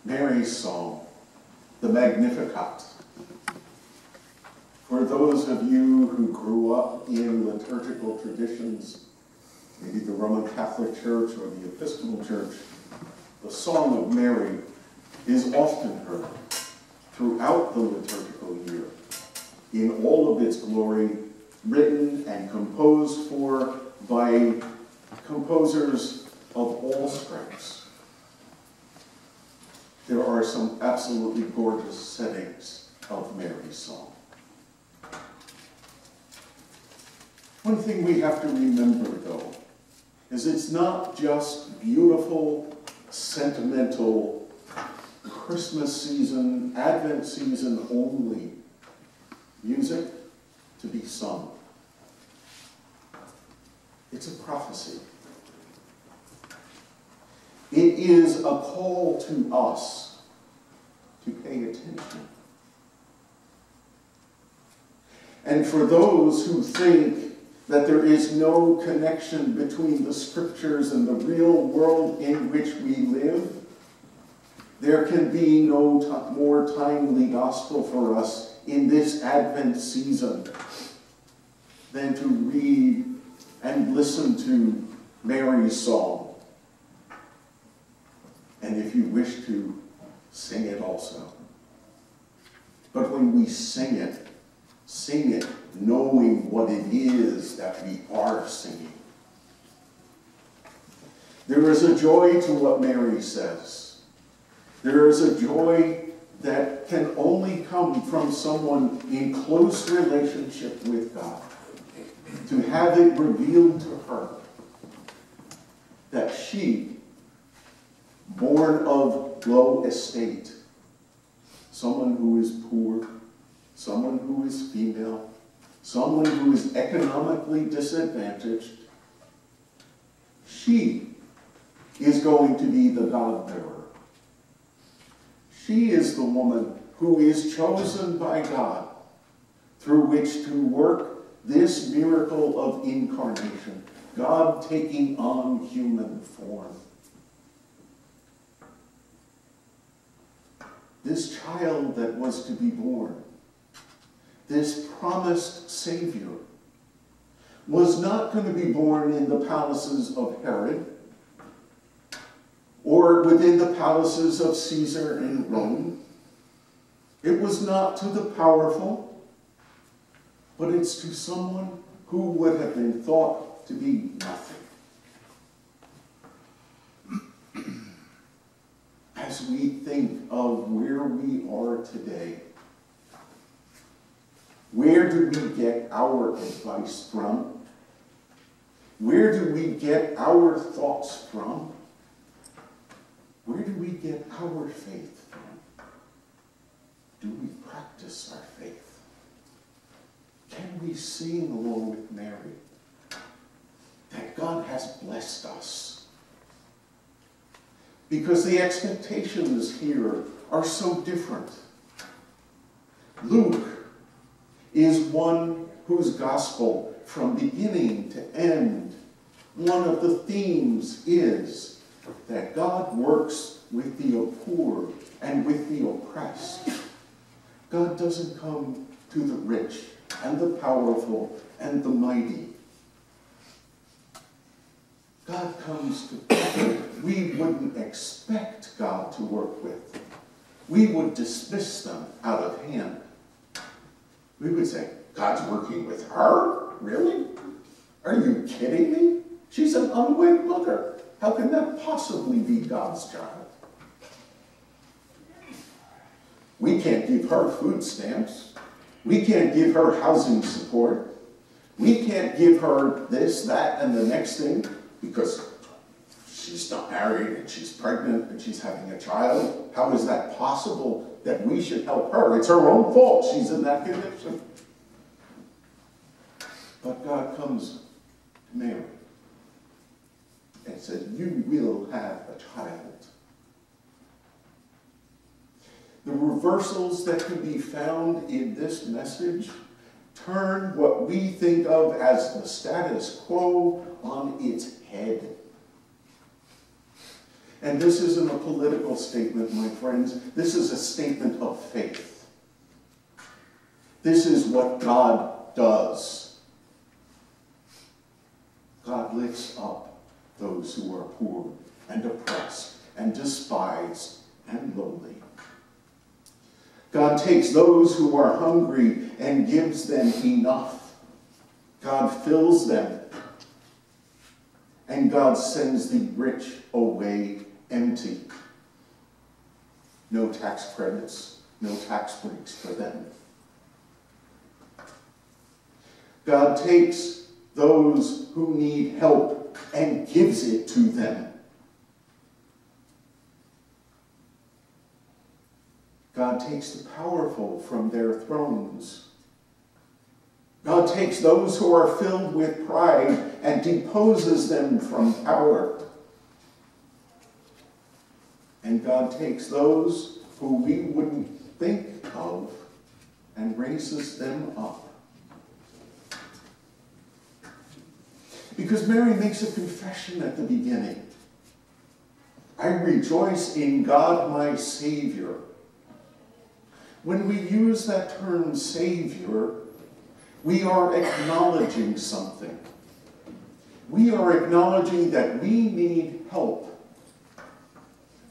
Mary's song, the Magnificat. For those of you who grew up in liturgical traditions, maybe the Roman Catholic Church or the Episcopal Church, the Song of Mary is often heard throughout the liturgical year in all of its glory, written and composed for by composers of all stripes. There are some absolutely gorgeous settings of Mary's song. One thing we have to remember, though, is it's not just beautiful, sentimental, Christmas season, Advent season only music to be sung. It's a prophecy. It is a call to us to pay attention. And for those who think that there is no connection between the scriptures and the real world in which we live, there can be no more timely gospel for us in this Advent season than to read and listen to Mary's song. And if you wish to, sing it also. But when we sing it knowing what it is that we are singing. There is a joy to what Mary says. There is a joy that can only come from someone in close relationship with God. To have it revealed to her that she, born of low estate, someone who is poor, someone who is female, someone who is economically disadvantaged, she is going to be the God-bearer. She is the woman who is chosen by God through which to work this miracle of incarnation, God taking on human form. This child that was to be born, this promised Savior, was not going to be born in the palaces of Herod or within the palaces of Caesar in Rome. It was not to the powerful, but it's to someone who would have been thought to be nothing. As we think of where we are today, where do we get our advice from? Where do we get our thoughts from? Where do we get our faith from? Do we practice our faith? Can we sing along with Mary that God has blessed us? Because the expectations here are so different. Luke is one whose gospel, from beginning to end, one of the themes is that God works with the poor and with the oppressed. God doesn't come to the rich and the powerful and the mighty. God comes to people we wouldn't expect God to work with. We would dismiss them out of hand. We would say, God's working with her? Really? Are you kidding me? She's an unwed mother. How can that possibly be God's child? We can't give her food stamps. We can't give her housing support. We can't give her this, that, and the next thing because she's not married and she's pregnant and she's having a child. How is that possible that we should help her? It's her own fault. She's in that condition. But God comes to Mary and said, you will have a child. The reversals that can be found in this message turn what we think of as the status quo on its head. And this isn't a political statement, my friends. This is a statement of faith. This is what God does. God lifts up those who are poor and oppressed and despised and lowly. God takes those who are hungry and gives them enough. God fills them. And God sends the rich away empty. No tax credits, no tax breaks for them. God takes those who need help and gives it to them. God takes the powerful from their thrones. God takes those who are filled with pride and deposes them from power. And God takes those who we wouldn't think of and raises them up. Because Mary makes a confession at the beginning. I rejoice in God my Savior. When we use that term Savior, we are acknowledging something. We are acknowledging that we need help.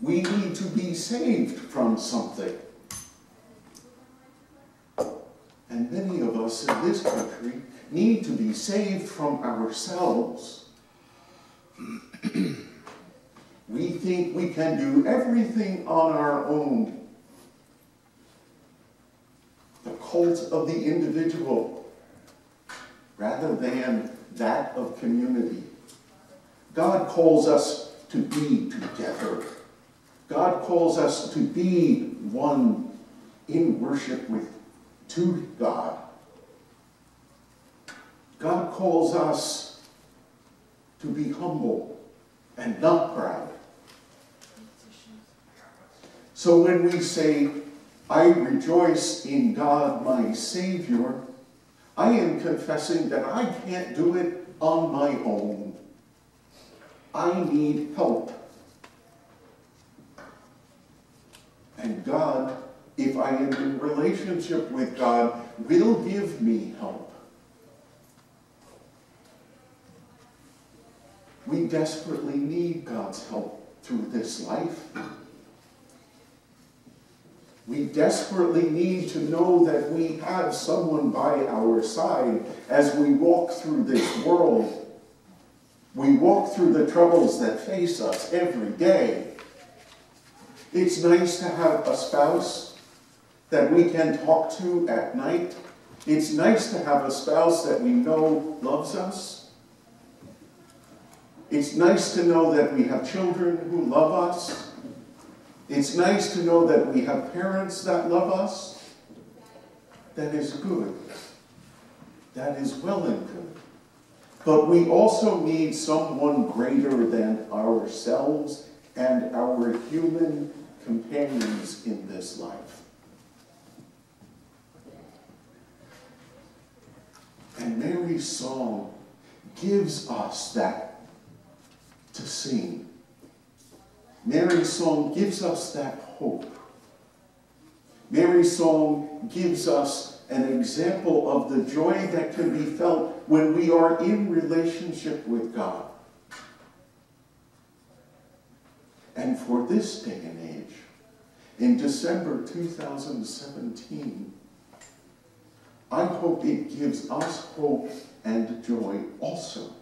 We need to be saved from something. And many of us in this country need to be saved from ourselves. We think we can do everything on our own. The cult of the individual rather than that of community. God calls us to be together. God calls us to be one in worship to God. God calls us to be humble and not proud. So when we say, I rejoice in God my Savior, I am confessing that I can't do it on my own. I need help. And God, if I am in relationship with God, will give me help. We desperately need God's help through this life. We desperately need to know that we have someone by our side as we walk through this world. We walk through the troubles that face us every day. It's nice to have a spouse that we can talk to at night. It's nice to have a spouse that we know loves us. It's nice to know that we have children who love us. It's nice to know that we have parents that love us. That is good. That is well and good. But we also need someone greater than ourselves and our human companions in this life. And Mary's song gives us that to sing. Mary's song gives us that hope. Mary's song gives us an example of the joy that can be felt when we are in relationship with God. And for this day and age, in December 2017, I hope it gives us hope and joy also.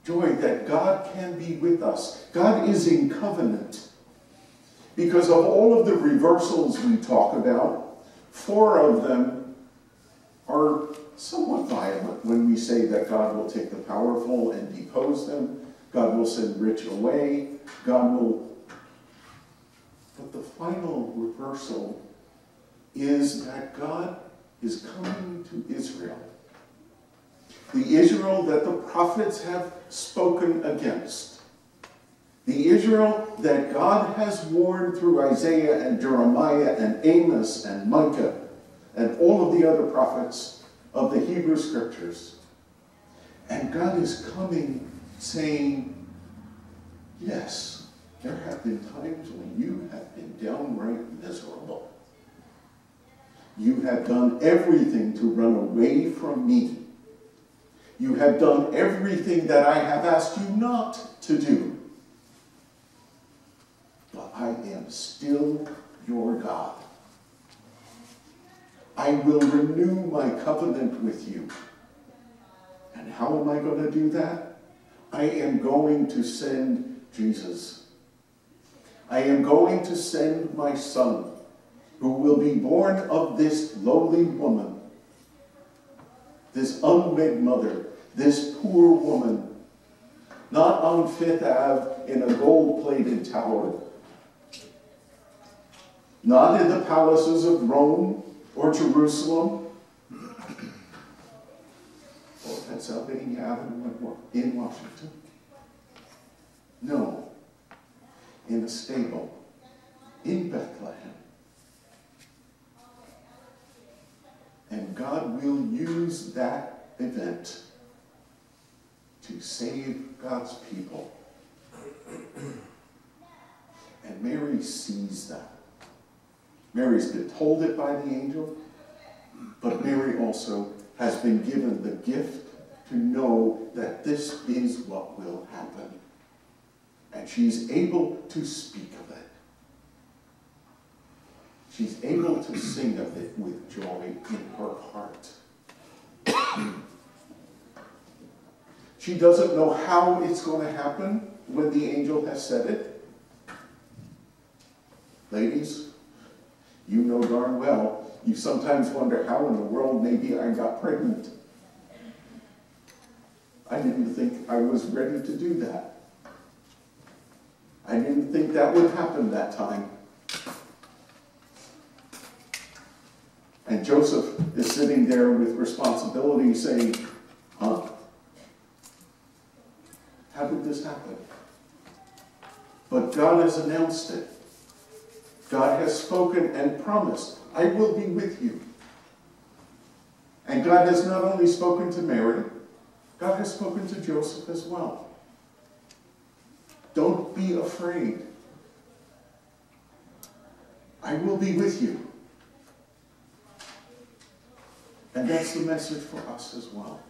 Joy that God can be with us. God is in covenant. Because of all of the reversals we talk about, 4 of them are somewhat violent when we say that God will take the powerful and depose them. God will send rich away. God will... But the final reversal is that God is coming to Israel. The Israel that the prophets have spoken against. The Israel that God has warned through Isaiah and Jeremiah and Amos and Micah and all of the other prophets of the Hebrew Scriptures. And God is coming saying, yes, There have been times when you have been downright miserable. You have done everything to run away from me. You have done everything that I have asked you not to do. But I am still your God. I will renew my covenant with you. And how am I going to do that? I am going to send Jesus. I am going to send my son, who will be born of this lowly woman, this unwed mother, this poor woman, not on Fifth Ave in a gold-plated tower, not in the palaces of Rome or Jerusalem, or Pennsylvania Avenue in Washington. No, in a stable in Bethlehem. And God will use that event to save God's people. And Mary sees that. Mary's been told it by the angel, but Mary also has been given the gift to know that this is what will happen. And she's able to speak of it. She's able to sing of it with joy in her heart. She doesn't know how it's going to happen when the angel has said it. Ladies, you know darn well, you sometimes wonder how in the world maybe I got pregnant. I didn't think I was ready to do that. I didn't think that would happen that time. And Joseph is sitting there with responsibility saying, huh? How did this happen? But God has announced it. God has spoken and promised, I will be with you. And God has not only spoken to Mary, God has spoken to Joseph as well. Don't be afraid. I will be with you. And that's the message for us as well.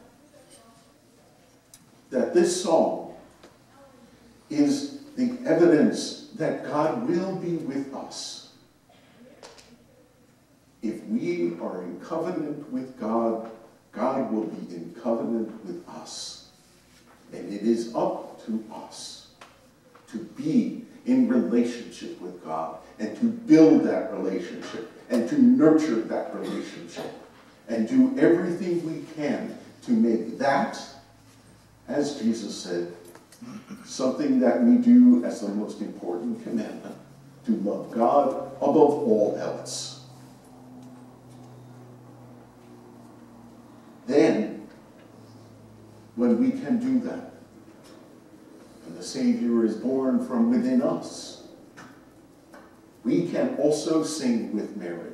That this song is the evidence that God will be with us. If we are in covenant with God, God will be in covenant with us. And it is up to us to be in relationship with God and to build that relationship and to nurture that relationship and do everything we can to make that, as Jesus said, something that we do as the most important commandment, to love God above all else. Then, when we can do that, and the Savior is born from within us, we can also sing with Mary,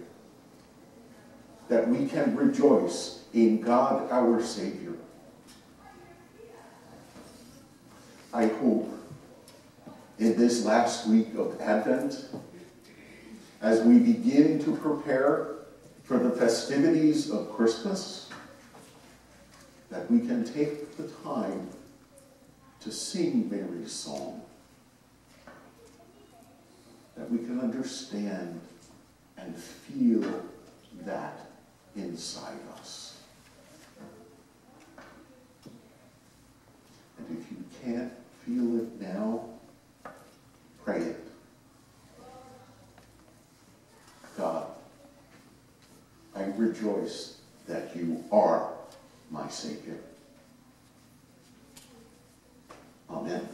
that we can rejoice in God our Savior. I hope in this last week of Advent, as we begin to prepare for the festivities of Christmas, that we can take the time to sing Mary's song, that we can understand and feel that inside us. And if you can't feel it now, pray it. God, I rejoice that you are my Savior. Amen.